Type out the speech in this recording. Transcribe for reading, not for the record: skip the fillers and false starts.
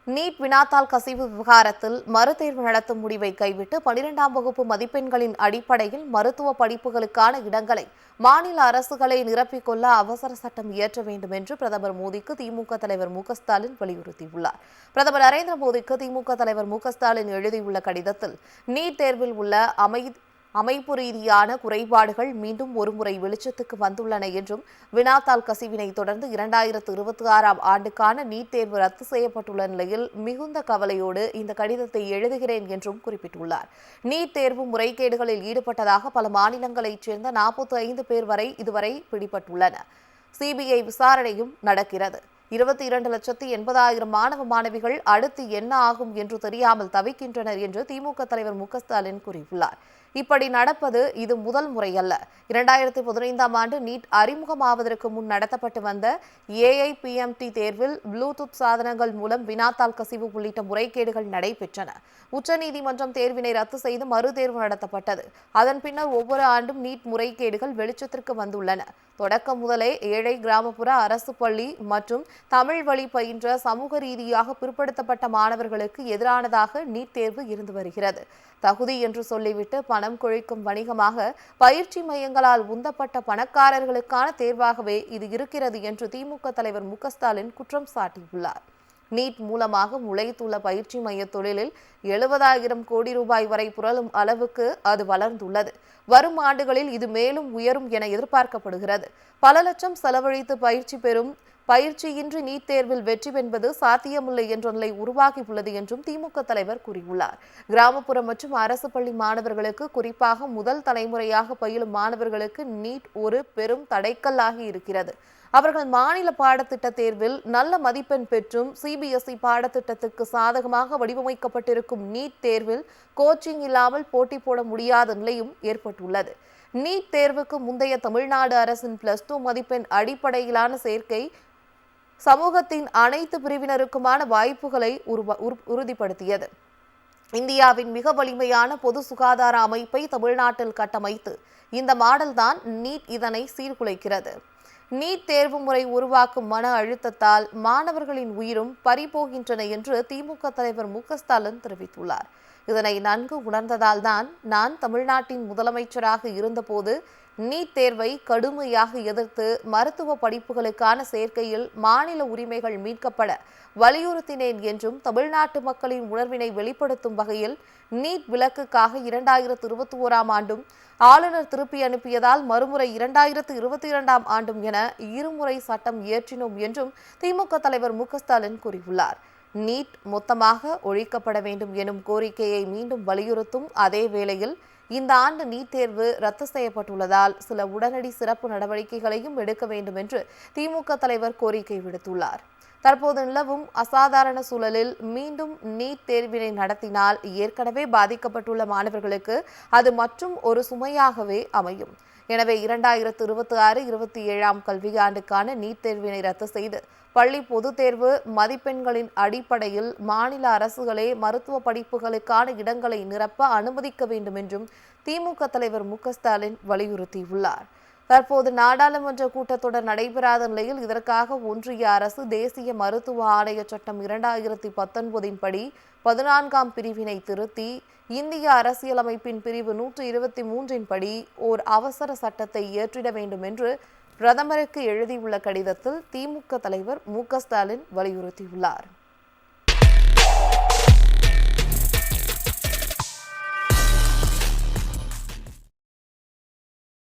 NEET வினாத்தாள் கசிவு விவகாரத்தில் மறுதேர்வு நடத்தும் முடிவை கைவிட்டு 12ஆம் வகுப்பு மதிப்பெண்களின் அடிப்படையில் மருத்துவ படிப்புகளுக்கான இடங்களை மாநில அரசுகளை நிரப்பிக் கொள்ள அவசர சட்டம் இயற்ற வேண்டும் என்று பிரதமர் மோடிக்கு திமுக தலைவர் மு.க.ஸ்டாலின் வலியுறுத்தியுள்ளார். பிரதமர் நரேந்திர மோடிக்கு திமுக தலைவர் மு.க.ஸ்டாலின் எழுதியுள்ள கடிதத்தில் நீட் தேர்வில் உள்ள அமைப்பு ரீதியான குறைபாடுகள் மீண்டும் ஒருமுறை வெளிச்சத்துக்கு வந்துள்ளன என்றும், வினாத்தாள் கசிவினை தொடர்ந்து 2026ஆம் ஆண்டுக்கான நீட் தேர்வு ரத்து செய்யப்பட்டுள்ள நிலையில் மிகுந்த கவலையோடு இந்த கடிதத்தை எழுதுகிறேன் என்றும் குறிப்பிட்டுள்ளார். நீட் தேர்வு முறைகேடுகளில் ஈடுபட்டதாக பல மாநிலங்களைச் சேர்ந்த 45 பேர் வரை இதுவரை பிடிபட்டுள்ளனர். சிபிஐ விசாரணையும் நடக்கிறது. 22,80,000 மாணவ மாணவிகள் அடுத்து என்ன ஆகும் என்று தெரியாமல் தவிக்கின்றனர் என்று திமுக தலைவர் மு.க.ஸ்டாலின் கூறியுள்ளார். இப்படி நடப்பது இது முதல் முறையல்ல. 2015ஆம் ஆண்டு நீட் அறிமுகமாவதற்கு முன் நடத்தப்பட்டு வந்த ஏஐபிஎம்டி தேர்வில் ப்ளூடூத் சாதனங்கள் மூலம் வினாத்தாள் கசிவு உள்ளிட்ட முறைகேடுகள் நடைபெற்றன. உச்சநீதிமன்றம் தேர்வினை ரத்து செய்து மறுதேர்வு நடத்தப்பட்டது. அதன் பின்னர் ஒவ்வொரு ஆண்டும் நீட் முறைகேடுகள் வெளிச்சத்திற்கு வந்துள்ளன. தொடக்கம் முதலே ஏழை கிராமப்புற அரசு பள்ளி மற்றும் தமிழ் வழி பயின்ற சமூக ரீதியாக பிற்படுத்தப்பட்ட மாணவர்களுக்கு எதிரானதாக நீட் தேர்வு இருந்து வருகிறது. தகுதி என்று சொல்லிவிட்டு பணம் கொழிக்கும் வணிகமாக பயிற்சி மையங்களால் உந்தப்பட்ட பணக்காரர்களுக்கான தேர்வாகவே இது இருக்கிறது என்று திமுக தலைவர் மு.க.ஸ்டாலின் குற்றம் சாட்டியுள்ளார். நீட் மூலமாக முளைத்துள்ள பயிற்சி மைய தொழிலில் 70,000 கோடி ரூபாய் வரை புரளும் அளவுக்கு அது வளர்ந்துள்ளது. வரும் ஆண்டுகளில் இது மேலும் உயரும் என எதிர்பார்க்கப்படுகிறது. பல லட்சம் செலவழித்து பயிற்சி பெறும் பயிற்சியின்றி நீட் தேர்வில் வெற்றி பெறுவது சாத்தியமில்லை என்ற நிலை உருவாகியுள்ளது என்றும் திமுக தலைவர் கூறியுள்ளார். கிராமப்புற மற்றும் அரசு பள்ளி மாணவர்களுக்கு, குறிப்பாக முதல் தலைமுறையாக பயிலும் மாணவர்களுக்கு நீட் ஒரு பெரும் தடைக்கல்லாகி இருக்கிறது. அவர்கள் மாநில பாடத்திட்ட தேர்வில் நல்ல மதிப்பெண் பெற்றும் சிபிஎஸ்இ பாடத்திட்டத்துக்கு சாதகமாக வடிவமைக்கப்பட்டிருக்கும் நீட் தேர்வில் கோச்சிங் இல்லாமல் போட்டி போட முடியாத நிலையும் ஏற்பட்டுள்ளது. நீட் தேர்வுக்கு முந்தைய தமிழ்நாடு அரசின் +2 மதிப்பெண் அடிப்படையிலான சேர்க்கை சமூகத்தின் அனைத்து பிரிவினருக்குமான வாய்ப்புகளை உறுதிப்படுத்தியது. இந்தியாவின் மிக வலிமையான பொது சுகாதார அமைப்பை தமிழ்நாட்டில் கட்டமைத்து இந்த மாடல் தான் நீட் இதனை சீர்குலைக்கிறது. நீட் தேர்வு முறை உருவாக்கும் மன அழுத்தத்தால் மாணவர்களின் உயிரும் பறிபோகின்றன என்று திமுக தலைவர் மு.க.ஸ்டாலின் தெரிவித்துள்ளார். இதனை நன்கு உணர்ந்ததால் தான் நான் தமிழ்நாட்டின் முதலமைச்சராக இருந்தபோது நீட் தேர்வை கடுமையாக எதிர்த்து மருத்துவ படிப்புகளுக்கான சேர்க்கையில் மாநில உரிமைகள் மீட்கப்பட வலியுறுத்தினேன் என்றும், தமிழ்நாட்டு மக்களின் உணர்வினை வெளிப்படுத்தும் வகையில் நீட் விலக்குக்காக 2021ஆம் ஆண்டும் ஆளுநர் திருப்பி அனுப்பியதால் மறுமுறை 2022ஆம் ஆண்டும் என இருமுறை சட்டம் இயற்றினோம் என்றும் திமுக தலைவர் மு.க.ஸ்டாலின் கூறியுள்ளார். நீட் மொத்தமாக ஒழிக்கப்பட வேண்டும் எனும் கோரிக்கையை மீண்டும் வலியுறுத்தும் அதே வேளையில் இந்த ஆண்டு நீட் தேர்வு ரத்து செய்யப்பட்டுள்ளதால் சில உடனடி சிறப்பு நடவடிக்கைகளையும் எடுக்க வேண்டும் என்று திமுக தலைவர் கோரிக்கை விடுத்துள்ளார். தற்போது நிலவும் அசாதாரண சூழலில் மீண்டும் நீட் தேர்வினை நடத்தினால் ஏற்கனவே பாதிக்கப்பட்டுள்ள மாணவர்களுக்கு அது மற்றும் ஒரு சுமையாகவே அமையும். எனவே 2026-27ஆம் கல்வியாண்டுக்கான நீட் தேர்வினை ரத்து செய்து பள்ளி பொதுத் தேர்வு மதிப்பெண்களின் அடிப்படையில் மாநில அரசுகளே மருத்துவ படிப்புகளுக்கான இடங்களை நிரப்ப அனுமதிக்க வேண்டும் என்றும் திமுக தலைவர் மு.க.ஸ்டாலின் வலியுறுத்தியுள்ளார். தற்போது நாடாளுமன்ற கூட்டத்தொடர் நடைபெறாத நிலையில் இதற்காக ஒன்றிய அரசு தேசிய மருத்துவ ஆணைய சட்டம் 2019 படி 14ஆம் பிரிவினை திருத்தி இந்திய அரசியலமைப்பின் பிரிவு 123 படி ஓர் அவசர சட்டத்தை இயற்றிட வேண்டும் என்று பிரதமருக்கு எழுதியுள்ள கடிதத்தில் திமுக தலைவர் மு.க.ஸ்டாலின் வலியுறுத்தியுள்ளார்.